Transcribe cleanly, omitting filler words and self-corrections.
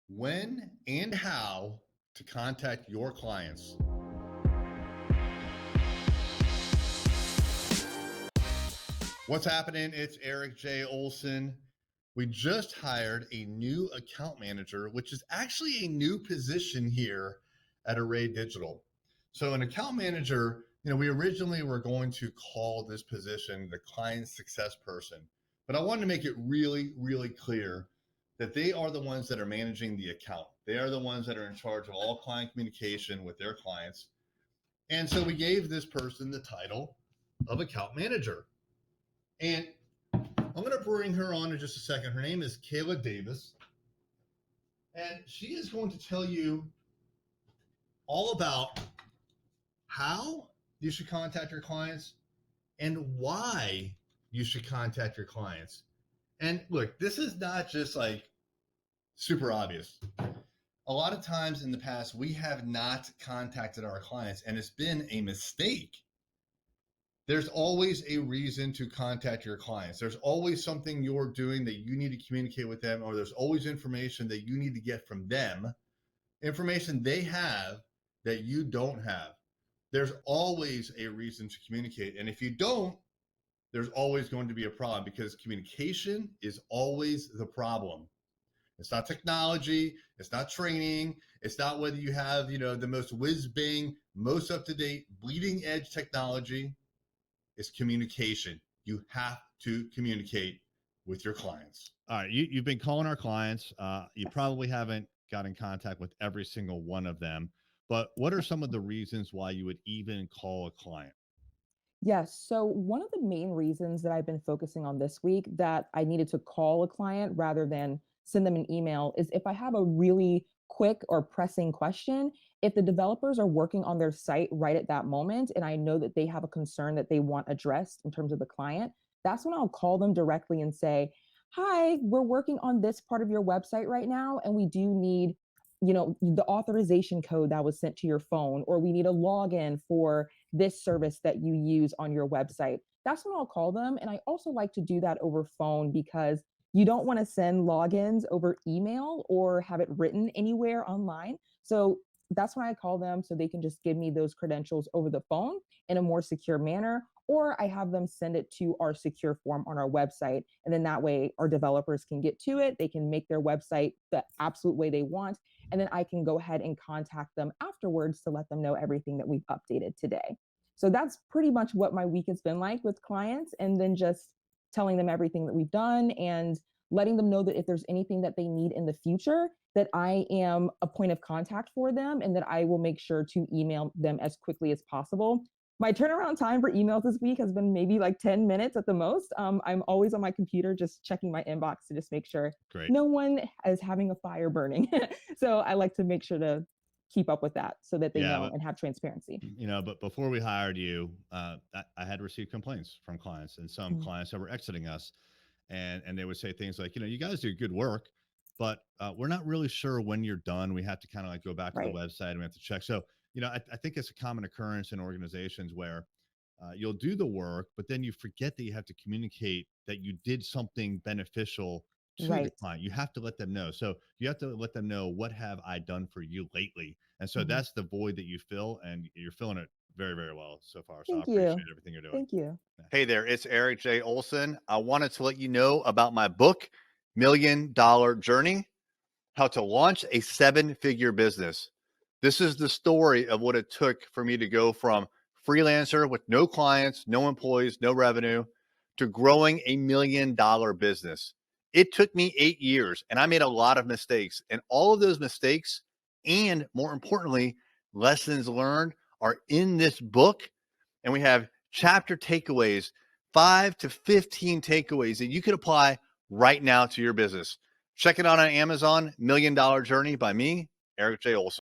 When and how to contact your clients. What's happening? It's Erik J. Olson. We just hired a new account manager, which is actually a new position here at Array Digital. So an account manager, we originally were going to call this position the client success person, but I wanted to make it really, really clear that they are the ones that are managing the account. They are the ones that are in charge of all client communication with their clients. And so we gave this person the title of account manager. And I'm going to bring her on in just a second. Her name is Kayla Davis. And she is going to tell you all about how you should contact your clients and why you should contact your clients. And look, this is not just like super obvious. A lot of times in the past, we have not contacted our clients, and it's been a mistake. There's always a reason to contact your clients. There's always something you're doing that you need to communicate with them, or there's always information that you need to get from them, information they have that you don't have. There's always a reason to communicate. And if you don't, there's always going to be a problem, because communication is always the problem. It's not technology. It's not training. It's not whether you have, the most whiz-bang, most up-to-date, bleeding-edge technology. It's communication. You have to communicate with your clients. All right. You've been calling our clients. You probably haven't got in contact with every single one of them. But what are some of the reasons why you would even call a client? Yes. So one of the main reasons that I've been focusing on this week that I needed to call a client rather than send them an email is if I have a really quick or pressing question, if the developers are working on their site right at that moment, and I know that they have a concern that they want addressed in terms of the client, that's when I'll call them directly and say, hi, we're working on this part of your website right now, and we do need the authorization code that was sent to your phone, or we need a login for this service that you use on your website. That's when I'll call them. And I also like to do that over phone because you don't want to send logins over email or have it written anywhere online. So that's when I call them so they can just give me those credentials over the phone in a more secure manner, or I have them send it to our secure form on our website. And then that way our developers can get to it. They can make their website the absolute way they want. And then I can go ahead and contact them afterwards to let them know everything that we've updated today. So that's pretty much what my week has been like with clients, and then just telling them everything that we've done and letting them know that if there's anything that they need in the future, that I am a point of contact for them and that I will make sure to email them as quickly as possible. My turnaround time for emails this week has been maybe like 10 minutes at the most. I'm always on my computer just checking my inbox to just make sure no one is having a fire burning. So I like to make sure to keep up with that so that they know and have transparency. But before we hired you, I had received complaints from clients, and some clients that were exiting us, and they would say things like, you guys do good work, but we're not really sure when you're done. We have to kind of like go back to the website and we have to check. So, I think it's a common occurrence in organizations where you'll do the work, but then you forget that you have to communicate that you did something beneficial to the client. You have to let them know. So you have to let them know, what have I done for you lately? And so that's the void that you fill, and you're filling it very, very well so far. So I appreciate everything you're doing. Thank you. Hey there, it's Erik J. Olson. I wanted to let you know about my book, $1 Million Journey: How to Launch a 7-Figure Business. This is the story of what it took for me to go from freelancer with no clients, no employees, no revenue, to growing a $1 million business. It took me 8 years, and I made a lot of mistakes. And all of those mistakes, and more importantly, lessons learned, are in this book. And we have chapter takeaways, 5 to 15 takeaways that you could apply right now to your business. Check it out on Amazon, $1 Million Journey by me, Erik J. Olson.